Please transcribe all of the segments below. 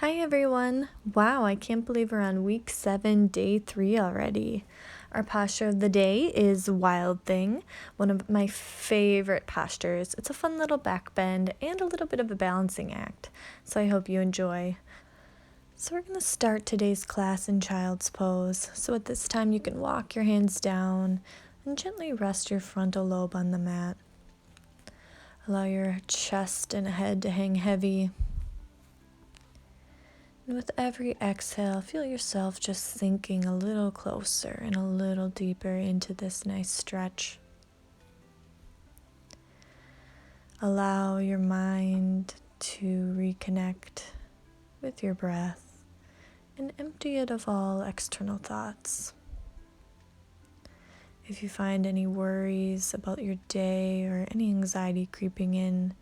Hi everyone! Wow, I can't believe we're on week 7, day 3 already. Our posture of the day is Wild Thing, one of my favorite postures. It's a fun little back bend and a little bit of a balancing act, so I hope you enjoy. So we're going to start today's class in Child's Pose. So at this time you can walk your hands down and gently rest your frontal lobe on the mat. Allow your chest and head to hang heavy. And with every exhale, feel yourself just sinking a little closer and a little deeper into this nice stretch. Allow your mind to reconnect with your breath and empty it of all external thoughts. If you find any worries about your day or any anxiety creeping in,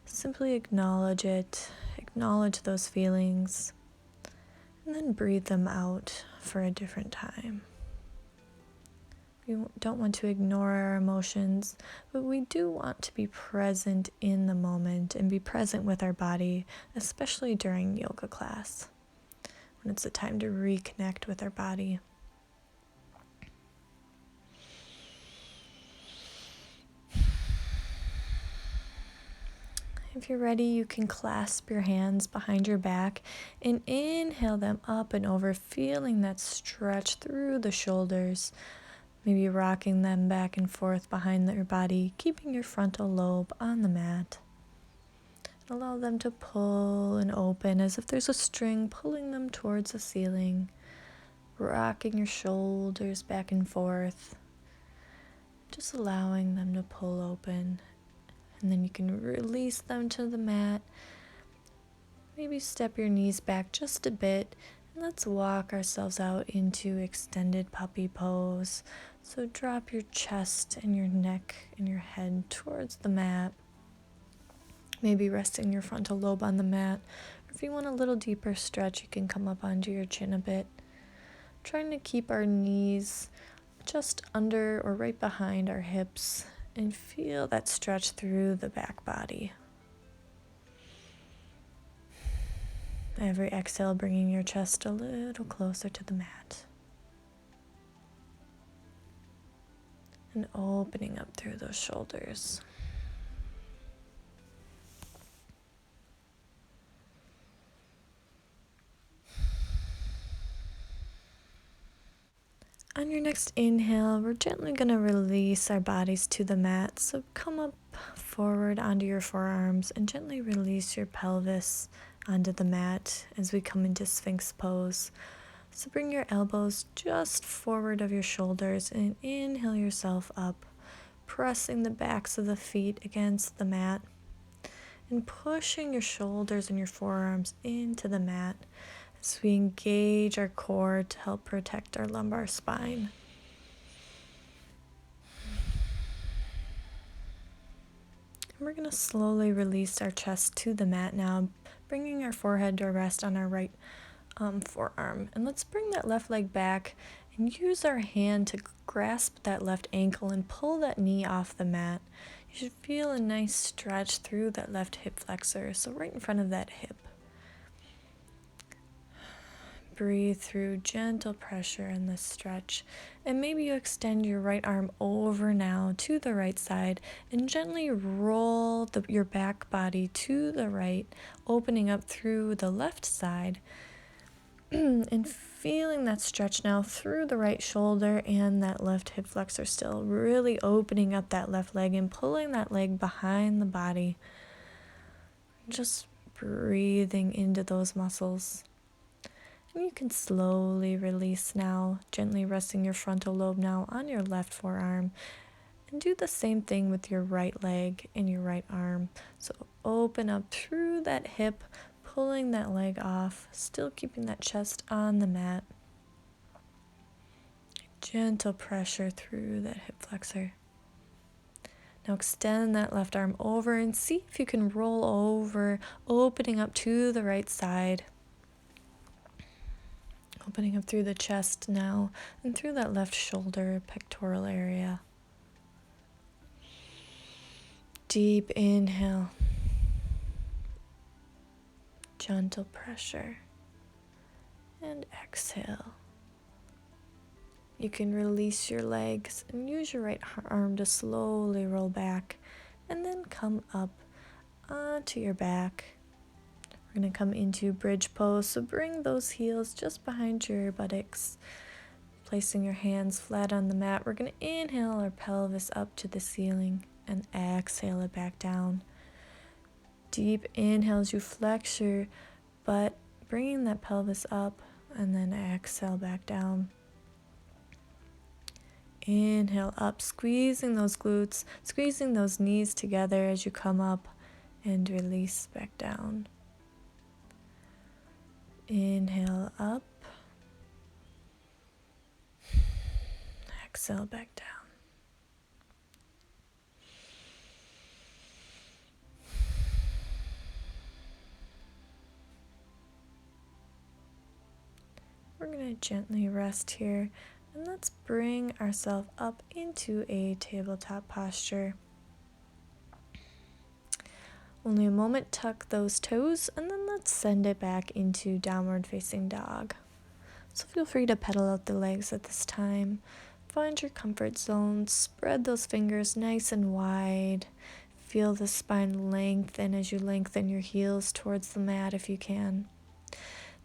simply acknowledge it, acknowledge those feelings, and then breathe them out for a different time. We don't want to ignore our emotions, but we do want to be present in the moment and be present with our body, especially during yoga class, when it's a time to reconnect with our body. If you're ready, you can clasp your hands behind your back and inhale them up and over, feeling that stretch through the shoulders. Maybe rocking them back and forth behind your body, keeping your frontal lobe on the mat. Allow them to pull and open as if there's a string pulling them towards the ceiling. Rocking your shoulders back and forth. Just allowing them to pull open. And then you can release them to the mat. Maybe step your knees back just a bit. And let's walk ourselves out into extended puppy pose. So drop your chest and your neck and your head towards the mat. Maybe resting your frontal lobe on the mat. Or if you want a little deeper stretch, you can come up onto your chin a bit. Trying to keep our knees just under or right behind our hips and feel that stretch through the back body. Every exhale, bringing your chest a little closer to the mat. And opening up through those shoulders. On your next inhale, we're gently going to release our bodies to the mat. So come up forward onto your forearms and gently release your pelvis onto the mat as we come into Sphinx pose. So bring your elbows just forward of your shoulders and inhale yourself up, pressing the backs of the feet against the mat and pushing your shoulders and your forearms into the mat as we engage our core to help protect our lumbar spine. And we're going to slowly release our chest to the mat now, bringing our forehead to rest on our right forearm. And let's bring that left leg back and use our hand to grasp that left ankle and pull that knee off the mat. You should feel a nice stretch through that left hip flexor, so right in front of that hip. Breathe through gentle pressure in this stretch, and maybe you extend your right arm over now to the right side and gently roll your back body to the right, opening up through the left side and feeling that stretch now through the right shoulder and that left hip flexor still, really opening up that left leg and pulling that leg behind the body. Just breathing into those muscles. And you can slowly release now, gently resting your frontal lobe now on your left forearm. And do the same thing with your right leg and your right arm. So open up through that hip, pulling that leg off, still keeping that chest on the mat. Gentle pressure through that hip flexor. Now extend that left arm over and see if you can roll over, opening up to the right side. Opening up through the chest now and through that left shoulder, pectoral area. Deep inhale. gentle pressure. And exhale. You can release your legs and use your right arm to slowly roll back and then come up onto your back. We're going to come into bridge pose, so bring those heels just behind your buttocks. Placing your hands flat on the mat, we're going to inhale our pelvis up to the ceiling and exhale it back down. Deep inhale as you flex your butt, bringing that pelvis up, and then exhale back down. Inhale up, squeezing those glutes, squeezing those knees together as you come up, and release back down. Inhale up. Exhale back down. We're going to gently rest here, and let's bring ourselves up into a tabletop posture. Only a moment, tuck those toes, and then let's send it back into downward facing dog. So feel free to pedal out the legs at this time. Find your comfort zone, spread those fingers nice and wide. Feel the spine lengthen as you lengthen your heels towards the mat if you can.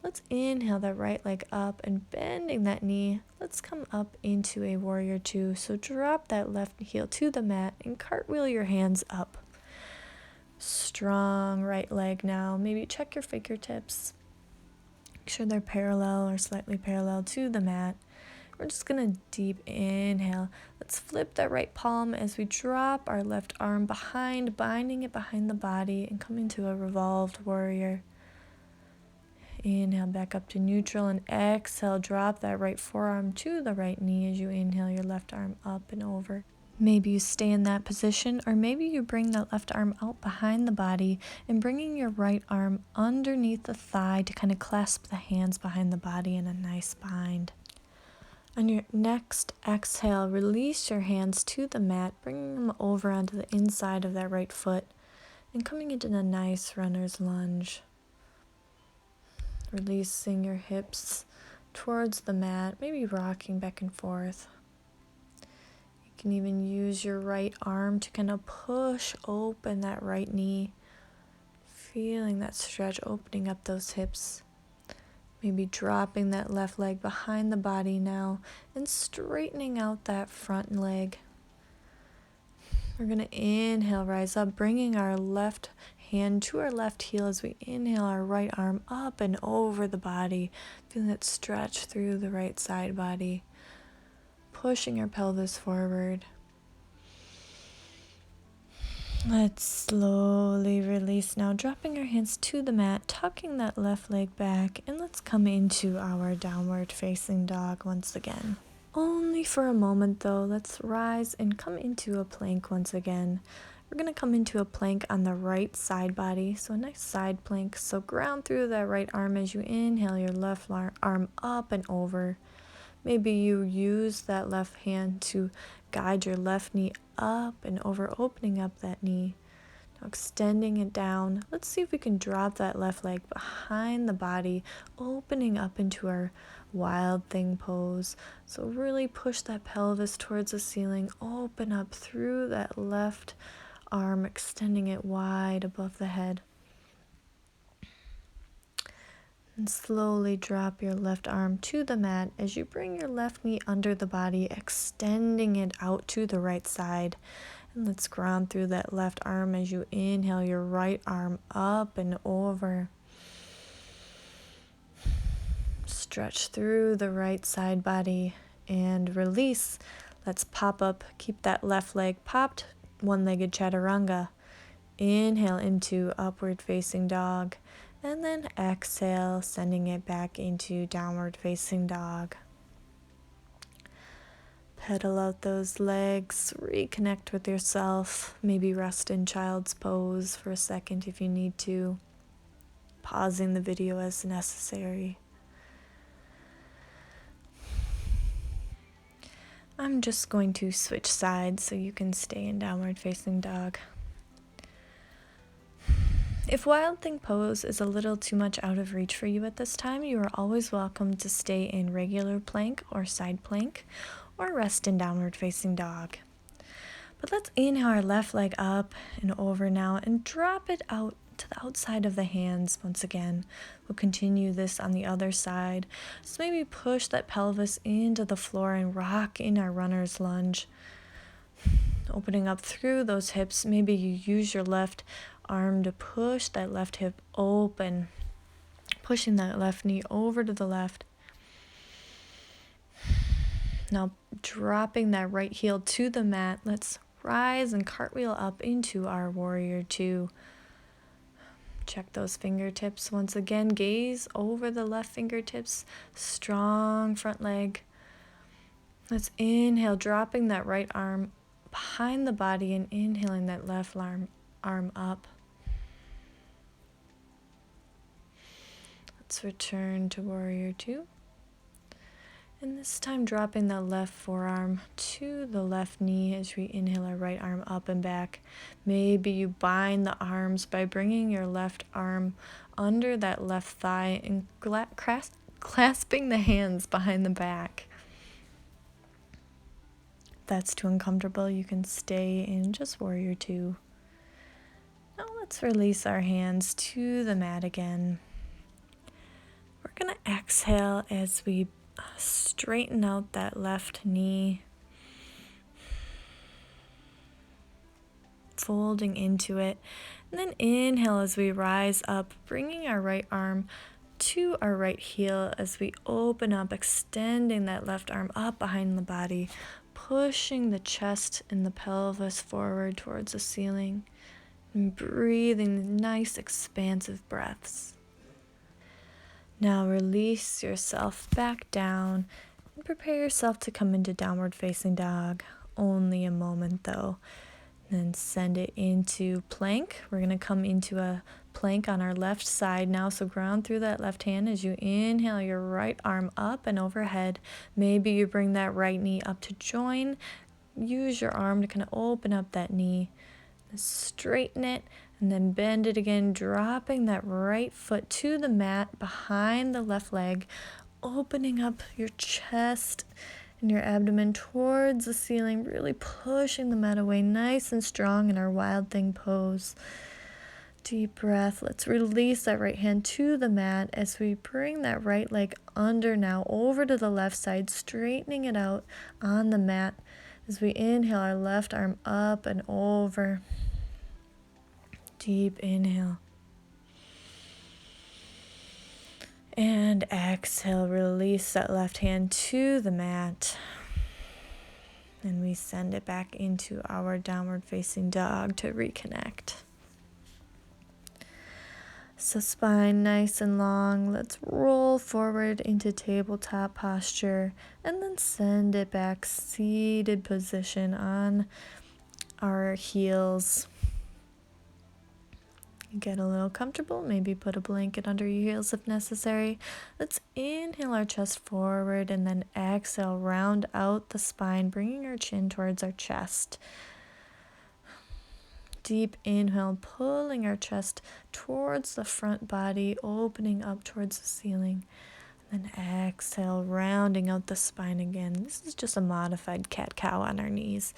Let's inhale that right leg up and bending that knee, let's come up into a warrior two. So drop that left heel to the mat and cartwheel your hands up. Strong right leg now. Maybe check your fingertips. Make sure they're parallel or slightly parallel to the mat. We're just going to deep inhale. Let's flip that right palm as we drop our left arm behind, binding it behind the body and come into a revolved warrior. Inhale back up to neutral and exhale, drop that right forearm to the right knee as you inhale your left arm up and over. Maybe you stay in that position, or maybe you bring that left arm out behind the body and bringing your right arm underneath the thigh to kind of clasp the hands behind the body in a nice bind. On your next exhale, release your hands to the mat, bringing them over onto the inside of that right foot and coming into a nice runner's lunge. Releasing your hips towards the mat, maybe rocking back and forth. You can even use your right arm to kind of push open that right knee, feeling that stretch, opening up those hips. Maybe dropping that left leg behind the body now and straightening out that front leg. We're going to inhale, rise up, bringing our left hand to our left heel as we inhale our right arm up and over the body, feeling it stretch through the right side body, pushing our pelvis forward. Let's slowly release now, dropping our hands to the mat, tucking that left leg back, and let's come into our downward facing dog once again. Only for a moment though, let's rise and come into a plank once again. We're going to come into a plank on the right side body, so a nice side plank. So ground through that right arm as you inhale your left arm up and over. Maybe you use that left hand to guide your left knee up and over, opening up that knee. Now extending it down. Let's see if we can drop that left leg behind the body, opening up into our wild thing pose. So really push that pelvis towards the ceiling, open up through that left arm, extending it wide above the head. And slowly drop your left arm to the mat as you bring your left knee under the body, extending it out to the right side. And let's ground through that left arm as you inhale your right arm up and over. Stretch through the right side body and release. Let's pop up, keep that left leg popped, one-legged chaturanga. Inhale into upward facing dog. And then exhale, sending it back into downward facing dog. Pedal out those legs, reconnect with yourself, maybe rest in child's pose for a second if you need to, pausing the video as necessary. I'm just going to switch sides so you can stay in downward facing dog. If Wild Thing pose is a little too much out of reach for you at this time, you are always welcome to stay in regular plank or side plank or rest in downward facing dog. But let's inhale our left leg up and over now and drop it out to the outside of the hands once again. We'll continue this on the other side. So maybe push that pelvis into the floor and rock in our runner's lunge. Opening up through those hips. Maybe you use your left arm to push that left hip open, pushing that left knee over to the left. Now dropping that right heel to the mat, let's rise and cartwheel up into our warrior two. Check those fingertips once again. Gaze over the left fingertips. Strong front leg. Let's inhale, dropping that right arm behind the body and inhaling that left arm up. Let's return to warrior two. And this time dropping that left forearm to the left knee as we inhale our right arm up and back. Maybe you bind the arms by bringing your left arm under that left thigh and clasping the hands behind the back. If that's too uncomfortable, you can stay in just warrior two. Now let's release our hands to the mat again. We're going to exhale as we straighten out that left knee, folding into it, and then inhale as we rise up, bringing our right arm to our right heel as we open up, extending that left arm up behind the body, pushing the chest and the pelvis forward towards the ceiling, and breathing nice expansive breaths. Now release yourself back down and prepare yourself to come into downward facing dog. Only a moment though. Then send it into plank. We're going to come into a plank on our left side now. So ground through that left hand as you inhale your right arm up and overhead. Maybe you bring that right knee up to join. Use your arm to kind of open up that knee. Straighten it. And then bend it again, dropping that right foot to the mat behind the left leg, opening up your chest and your abdomen towards the ceiling, really pushing the mat away nice and strong in our Wild Thing pose. Deep breath. Let's release that right hand to the mat as we bring that right leg under now, over to the left side, straightening it out on the mat as we inhale our left arm up and over. Deep inhale. And exhale, release that left hand to the mat. And we send it back into our downward facing dog to reconnect. So spine nice and long. Let's roll forward into tabletop posture and then send it back seated position on our heels. Get a little comfortable, maybe put a blanket under your heels if necessary. Let's inhale our chest forward and then exhale, round out the spine, bringing our chin towards our chest. Deep inhale, pulling our chest towards the front body, opening up towards the ceiling. Then exhale, rounding out the spine again. This is just a modified cat-cow on our knees.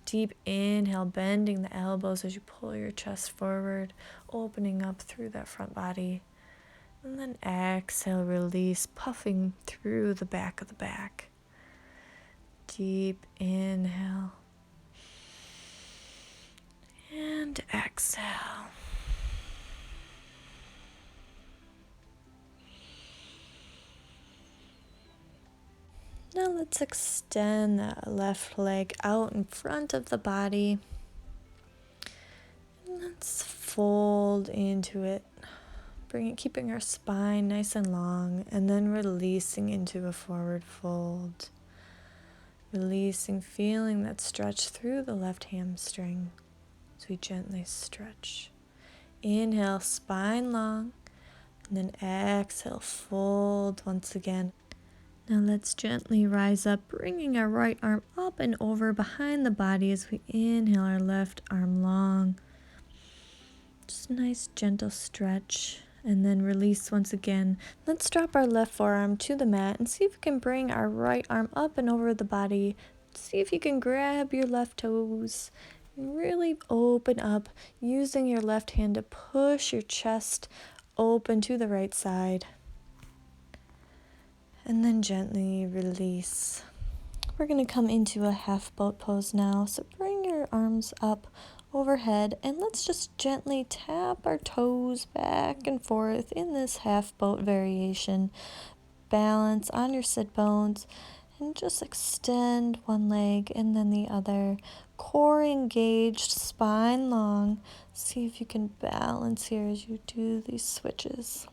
Deep inhale, bending the elbows as you pull your chest forward, opening up through that front body. And then exhale, release, puffing through the back of the back. Deep inhale. And exhale. Now let's extend that left leg out in front of the body. And let's fold into it. Keeping our spine nice and long, and then releasing into a forward fold. Releasing, feeling that stretch through the left hamstring as we gently stretch. Inhale, spine long, and then exhale, fold once again. Now let's gently rise up, bringing our right arm up and over behind the body as we inhale our left arm long. Just a nice gentle stretch. And then release once again. Let's drop our left forearm to the mat and see if we can bring our right arm up and over the body. See if you can grab your left toes and really open up, using your left hand to push your chest open to the right side. And then gently release. We're going to come into a half boat pose now. So bring your arms up overhead and let's just gently tap our toes back and forth in this half boat variation. Balance on your sit bones and just extend one leg and then the other. Core engaged, spine long. See if you can balance here as you do these switches.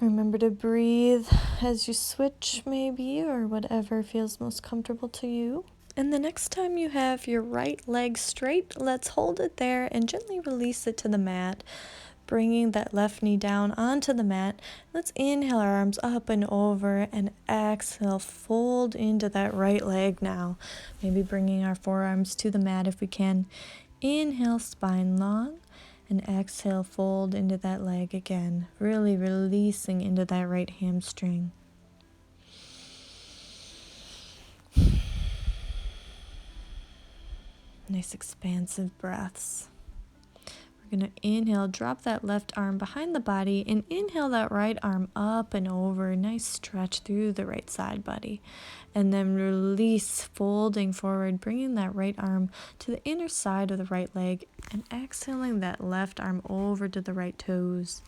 Remember to breathe as you switch maybe, or whatever feels most comfortable to you. And the next time you have your right leg straight, let's hold it there and gently release it to the mat, bringing that left knee down onto the mat. Let's inhale our arms up and over and exhale, fold into that right leg now. Maybe bringing our forearms to the mat if we can. Inhale, spine long, and exhale, fold into that leg again, really releasing into that right hamstring. Nice expansive breaths. We're going to inhale, drop that left arm behind the body, and inhale that right arm up and over. Nice stretch through the right side body. And then release, folding forward, bringing that right arm to the inner side of the right leg, and exhaling that left arm over to the right toes.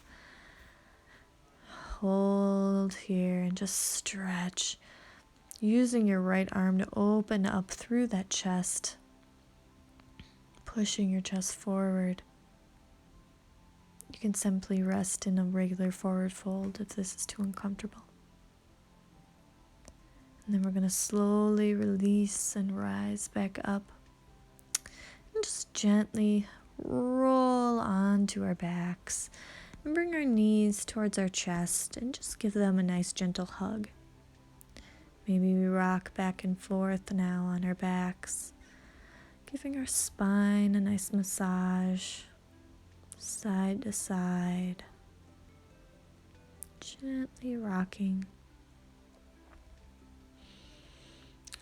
Hold here and just stretch, using your right arm to open up through that chest, pushing your chest forward. You can simply rest in a regular forward fold if this is too uncomfortable. And then we're going to slowly release and rise back up. And just gently roll onto our backs. And bring our knees towards our chest and just give them a nice gentle hug. Maybe we rock back and forth now on our backs, giving our spine a nice massage. Side to side, gently rocking.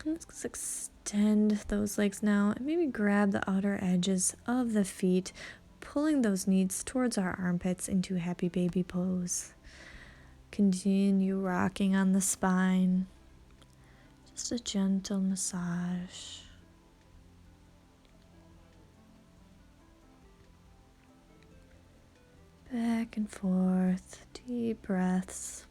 And let's extend those legs now and maybe grab the outer edges of the feet, pulling those knees towards our armpits into happy baby pose. Continue rocking on the spine, just a gentle massage. Back and forth, deep breaths.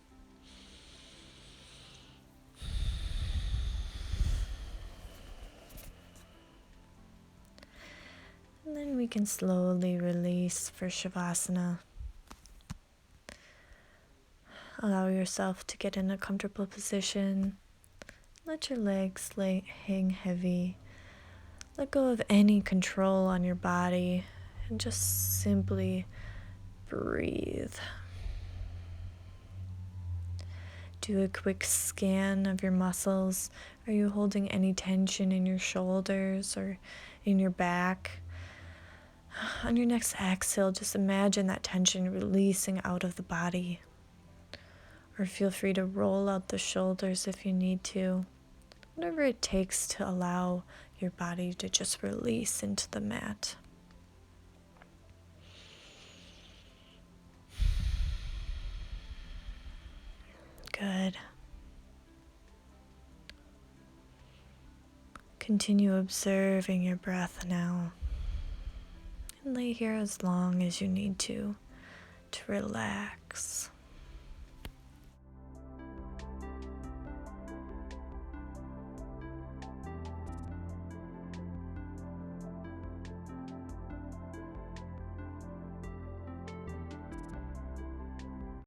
And then we can slowly release for Shavasana. Allow yourself to get in a comfortable position. Let your legs hang heavy. Let go of any control on your body and just simply breathe. Do a quick scan of your muscles. Are you holding any tension in your shoulders or in your back? On your next exhale, just imagine that tension releasing out of the body. Or feel free to roll out the shoulders if you need to. Whatever it takes to allow your body to just release into the mat. Good. Continue observing your breath now. And lay here as long as you need to relax.